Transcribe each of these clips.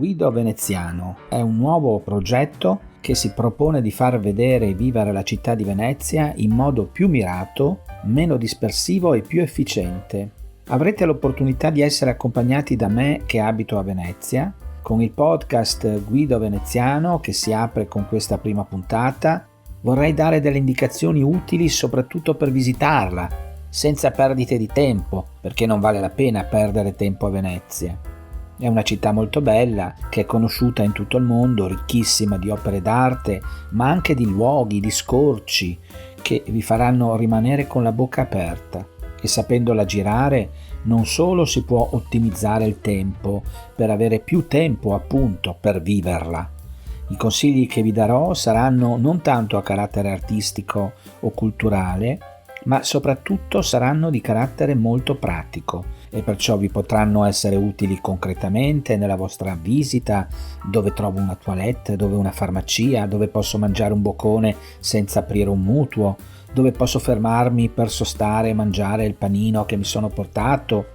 Guido Veneziano è un nuovo progetto che si propone di far vedere e vivere la città di Venezia in modo più mirato, meno dispersivo e più efficiente. Avrete l'opportunità di essere accompagnati da me che abito a Venezia, con il podcast Guido Veneziano che si apre con questa prima puntata. Vorrei dare delle indicazioni utili soprattutto per visitarla, senza perdite di tempo, perché non vale la pena perdere tempo a Venezia. È una città molto bella, che è conosciuta in tutto il mondo, ricchissima di opere d'arte, ma anche di luoghi, di scorci, che vi faranno rimanere con la bocca aperta. E sapendola girare, non solo si può ottimizzare il tempo, per avere più tempo appunto per viverla. I consigli che vi darò saranno non tanto a carattere artistico o culturale, ma soprattutto saranno di carattere molto pratico e perciò vi potranno essere utili concretamente nella vostra visita, dove trovo una toilette, dove una farmacia, dove posso mangiare un boccone senza aprire un mutuo, dove posso fermarmi per sostare e mangiare il panino che mi sono portato,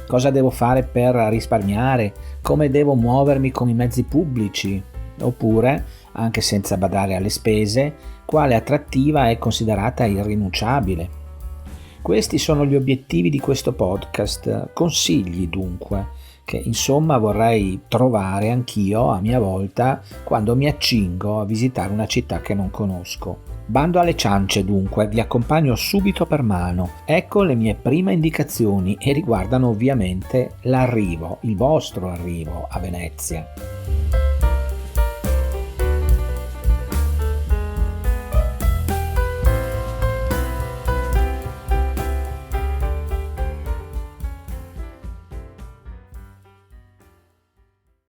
cosa devo fare per risparmiare, come devo muovermi con i mezzi pubblici, oppure, anche senza badare alle spese, quale attrattiva è considerata irrinunciabile. Questi sono gli obiettivi di questo podcast, consigli dunque, che insomma vorrei trovare anch'io a mia volta quando mi accingo a visitare una città che non conosco. Bando alle ciance dunque, vi accompagno subito per mano. Ecco le mie prime indicazioni e riguardano ovviamente l'arrivo, il vostro arrivo a Venezia.